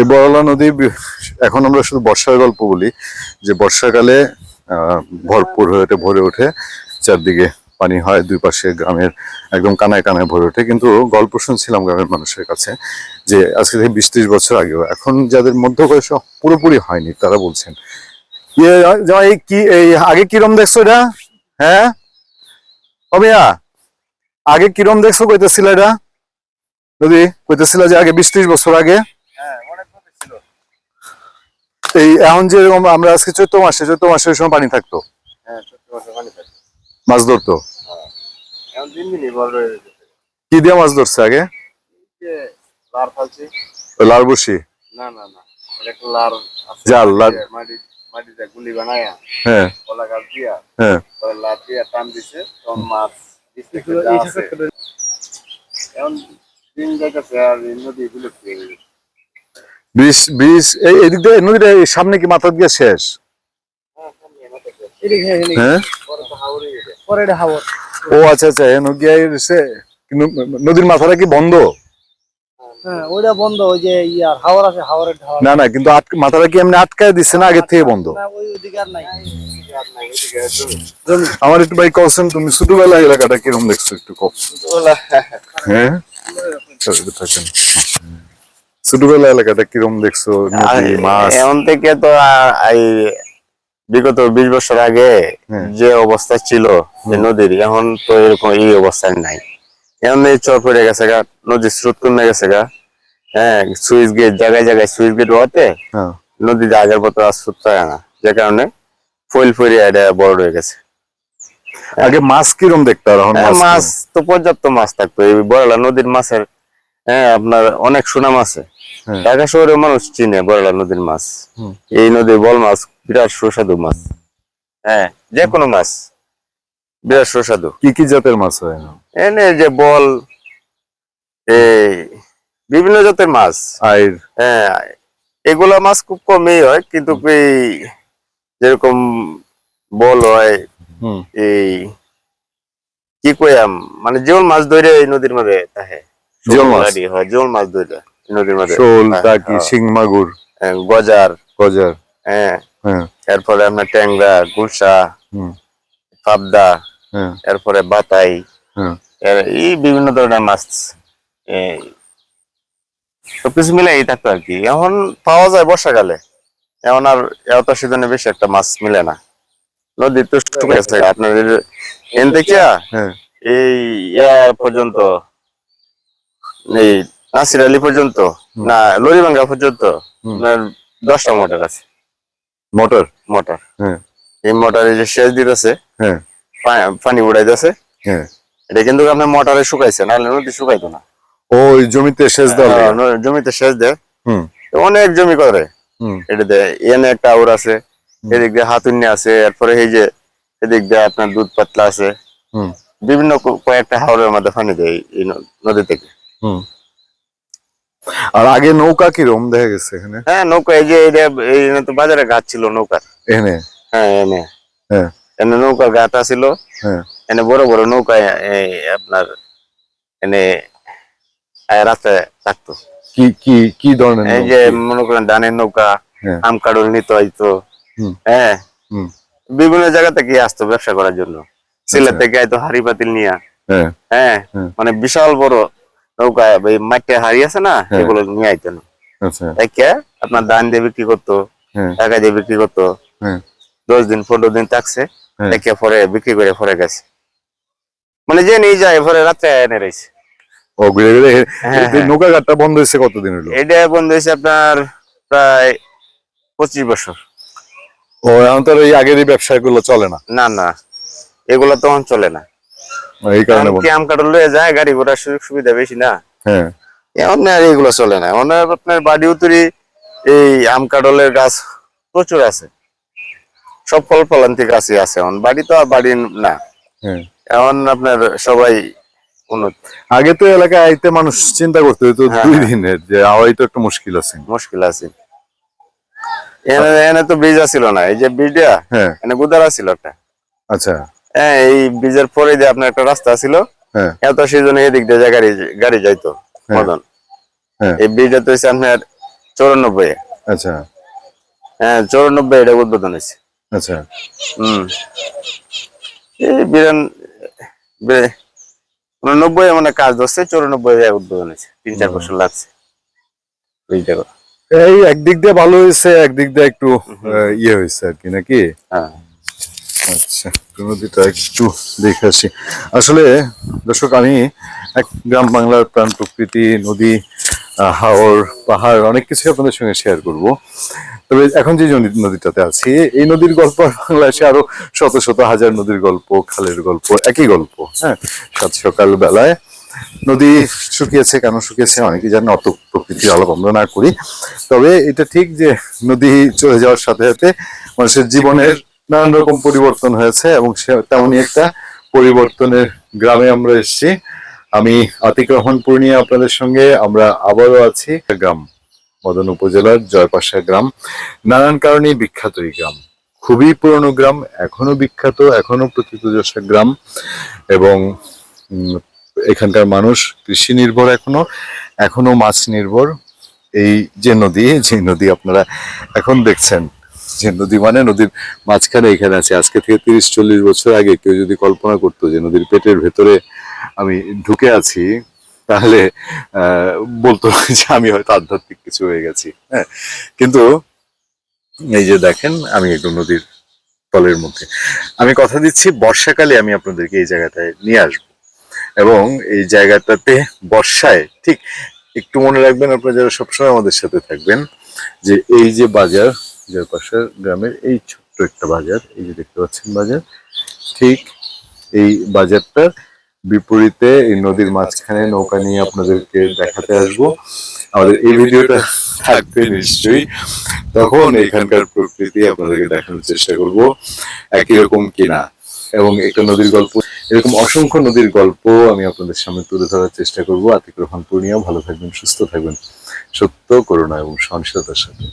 এই বড়লা নদী এখন আমরা শুধু বর্ষার গল্প বলি, যে বর্ষাকালে ভরপুর হয়ে ভরে ওঠে, চারদিকে পানি হয়, দুই পাশে গ্রামের একদম কানায় কানায় ভরে ওঠে। কিন্তু গল্প শুনছিলাম গ্রামের মানুষের কাছে যে আজকে থেকে 20-30 বছর আগেও, এখন যাদের মধ্য বয়স পুরোপুরি হয়নি তারা বলছেন এই কি এই আগে কিরম দেখছো এটা? হ্যাঁ অমিয়া, আগে কিরম দেখছো কইতেছিল এটা নদী? কইতেছিল যে আগে 20-30 বছর আগে এই এখন যে আমরা আজকে চৈত্র মাসের সময় পানি থাকতো, মাছ ধরতো। কি দিয়ে মাছ ধরছে আগে? লার বসি, জাল গুলি বানায়া, হ্যাঁ কলা গাছ দিয়া, হ্যাঁ লাভ দিয়া টান দিছে, তখন মাছ এখন দিন যাইতেছে আর নদী বিলুপ্ত হয়ে গেছে। বিষ এদিক দিয়ে নদীটা সামনে কি মাথা দিয়ে শেষ? হ্যাঁ ও আচ্ছা আচ্ছা, নদীর মাথাটা কি বন্ধ? ওইটা বন্ধ, ওই যে ইয়ার হাওর আছে, হাওরের ঢাল। না না, কিন্তু মাথাটা কি এমনি আটকায় দিচ্ছে না আগে থেকে বন্ধ? ওই ওদিকে আর নাই। আমার একটু ভাই কওছেন, তুমি ছোটবেলা এলাকাটা কিরকম দেখছো একটু কও। হ্যাঁ থাকেন, ছোটবেলা এলাকাটা কিরকম দেখছো? নদী, মাছ? এখন থেকে তো এই বিগত 20 বছর আগে যে অবস্থা ছিল নদীর, এখন তো এরকম এই অবস্থায় নাই। এখন এই চর পড়ে গেছে গা, নদীর স্রোত কমে গেছে গা। হ্যাঁ, সুইচ গেট জায়গায় জায়গায় সুইচ গেট হওয়াতে নদীতে আগের মতো আর স্রোত থাকে না, যে কারণে ফইল ফইরে এটা বড় হয়ে গেছে। আগে মাছ কিরম দেখতে? মাছ তো পর্যাপ্ত মাছ থাকতো এই বড়লা নদীর মাছের। হ্যাঁ, আপনার অনেক সুনাম আছে। ঢাকা শহরের মানুষ চিনে বড়লা নদীর মাছ। এই নদীর বল মাছ বিরাট সুস্বাদু মাছ। হ্যাঁ, যে কোনো মাছ বিরাট সুস্বাদু। কি কি জাতের মাছ হয় এনে যে বল, এই বিভিন্ন জাতের মাছ। হ্যাঁ, এগুলা মাছ খুব কমই হয়, কিন্তু এই যেরকম বল হয়, এই কি কইয়াম, মানে জিওল মাছ ধরে এই নদীর মধ্যে থাকে। জিওল মাছ ধরে নদীর মধ্যে, শোল, টাকি, শিং মাগুর, গজার, হ্যাঁ, এরপরে আপনার ট্যাংরা, গুলশা, পাবদা, এরপরে বাতাই, এই বিভিন্ন ধরনের মাছ সবকিছু মিলে এই থাকতো আর কি। এখন পাওয়া যায় বর্ষাকালে, এখন আর এত সিজনে বেশি একটা মাছ মিলে না। নদী তো শুকিয়ে গেছে আপনাদের এন থেকে এই পর্যন্ত, এই নাসির আলী পর্যন্ত, না লরিভাঙ্গা পর্যন্ত 10টা মোটর আছে। মোটর এই মোটরে যে সেচ দিতেছে, পানি উড়াইতেছে, এটা কিন্তু আপনার মোটরে শুকাইছে, নাহলে নদী শুকাইতো না। ওই জমিতে সেচ দেয়, জমিতে সেচ দেয়, অনেক জমি করে এটা দেয়। এনে একটা আউর আছে, এদিক দিয়ে হাতুন্নি আছে, এরপরে এই যে এদিক দিয়ে আপনার দুধ পাতলা আছে, বিভিন্ন কয়েকটা হাওরের মধ্যে পানি দেয় এই নদী থেকে। আর আগে নৌকা কিরকম দেখা গেছে এখানে? হ্যাঁ, নৌকা এই যে এই তো বাজারে ঘাট ছিল নৌকার এখানে। হ্যাঁ, এনে নৌকা ঘাট ছিল, এনে বড় বড় নৌকা আপনার এনে রাতে থাকতো। কি কি কি ধরনের? এই যে মনে করেন ধানের নৌকা, আম কাঁঠাল নিতে হইতো। হ্যাঁ, বিভিন্ন জায়গা থেকে আসতো ব্যবসা করার জন্য। সিলেট থেকে আইতো হাড়ি পাতিল নিয়ে। হ্যাঁ, মানে বিশাল বড় নৌকা, ওই মাটির হাড়ি আছে না, এগুলো নিয়ে আইতো না। আপনার ধান দিয়ে বিক্রি করতো, টাকা দিয়ে বিক্রি করতো। 10 দিন 15 দিন থাকছে, পরে বিক্রি করে পরে গেছে। মানে যে নিয়ে যায় পরে রাত্রে এনে রয়েছে। ও ঘুরে ঘুরে। নৌকা ঘাটটা বন্ধ হয়েছে কতদিন হলো? এটা বন্ধ হয়েছে আপনার প্রায় 25 বছর। ও, এখন তো এই আগের এই ব্যবসা গুলো চলে না? না না, এগুলো তখন চলে না, এই কারণে আম কাঁঠাল লয়ে যায়, গাড়ি ঘোড়ার সুযোগ সুবিধা বেশি না। এখন আর এগুলো চলে না। আপনার বাড়ি উত্তরি এই আম কাঁঠালের গাছ প্রচুর আছে, সব ফল ফলান্তি গাছই আছে। এখন বাড়ি তো আর বাড়ি না, এখন আপনার সবাই উন্নত। আগে তো এলাকায় আইতে মানুষ চিন্তা করতে হইতো 2 দিনের, যে আওয়াই তো একটা মুশকিল আছে। এনে তো ব্রিজ ছিল না, এই যে ব্রিজটা এনে গুদারা ছিল একটা। আচ্ছা, হ্যাঁ, এই ব্রিজের পরে যে আপনার একটা রাস্তা ছিল, এত সেই জন্য এদিক দিয়ে গাড়ি যাইতো মদন। এই ব্রিজটা তো হচ্ছে আপনার 94 আচ্ছা হ্যাঁ 94 এটা উদ্বোধন হয়েছে। আচ্ছা হম এই 90 মানে কাজ ধরছে, 94 উদ্বোধন হয়েছে, 3-4 বছর লাগছে বুঝতে পারো। এই একদিক দিয়ে ভালো হয়েছে, একদিক দিয়ে একটু ইয়ে হয়েছে আর কি, নাকি? হ্যাঁ আচ্ছা, নদীটা একটু দেখে আসি। আসলে দর্শক, আমি এক গ্রাম বাংলার প্রাণ প্রকৃতি, নদী, হাওর, পাহাড়, অনেক কিছু আপনাদের সঙ্গে শেয়ার করব। তবে এখন যে নদীটাতে আছি, এই নদীর গল্প বাংলাদেশে আরো শত শত হাজার নদীর গল্প, খালের গল্প, একই গল্প। হ্যাঁ, সাত সকাল বেলায় নদী শুকিয়েছে, কেন শুকিয়েছে অনেকেই জানেন, অত প্রকৃতির আলাপ আমরা না করি। তবে এটা ঠিক যে নদী চলে যাওয়ার সাথে সাথে মানুষের জীবনের নানান রকম পরিবর্তন হয়েছে, এবং তেমনই একটা পরিবর্তনের গ্রামে আমরা এসেছি। আমি আতিক রহমান পূর্ণিয়া আপনাদের সঙ্গে। আমরা আবারও আছি গ্রাম, মদন উপজেলার জয়পাশা গ্রাম। নানান কারণে বিখ্যাত এই গ্রাম, খুবই পুরনো গ্রাম, এখনো বিখ্যাত, এখনো প্রথিতযশা গ্রাম। এবং এখানকার মানুষ কৃষি নির্ভর, এখনো মাছ নির্ভর। এই যে নদী আপনারা এখন দেখছেন, যে নদী মানে নদীর মাঝখানে এখানে আছে। আজকে থেকে 30-40 বছর আগে কেউ যদি কল্পনা করতো যে নদীর পেটের ভেতরে আমি ঢুকে আছি, তাহলে বলতো যে আমি হয়তো আধ্যাত্মিক কিছু হয়ে গেছি। হ্যাঁ, কিন্তু এই যে দেখেন, আমি একটু নদীর তলের মধ্যে। আমি কথা দিচ্ছি, বর্ষাকালে আমি আপনাদেরকে এই জায়গাটায় নিয়ে আসবো, এবং এই জায়গাটাতে বর্ষায় ঠিক একটু মনে রাখবেন আপনারা যারা সবসময় আমাদের সাথে থাকবেন, যে এই যে বাজার, জয়পাশা গ্রামের এই ছোট্ট একটা বাজার, এই যে দেখতে পাচ্ছেন বাজার, ঠিক এই বাজারটার বিপরীতে এই নদীর মাঝখানে নৌকা নিয়ে আপনাদেরকে দেখাতে আসবো। আমাদের এই ভিডিওটা থাকবে নিশ্চয়ই, তখন এখানকার প্রকৃতি আপনাদেরকে দেখানোর চেষ্টা করব একই রকম কিনা। এবং একটা নদীর গল্প, এরকম অসংখ্য নদীর গল্প আমি আপনাদের সামনে তুলে ধরার চেষ্টা করব। আতিক রহমান পূর্ণিয়া, ভালো থাকবেন, সুস্থ থাকবেন, সত্য, করুণা এবং সহনশীলতার সাথে।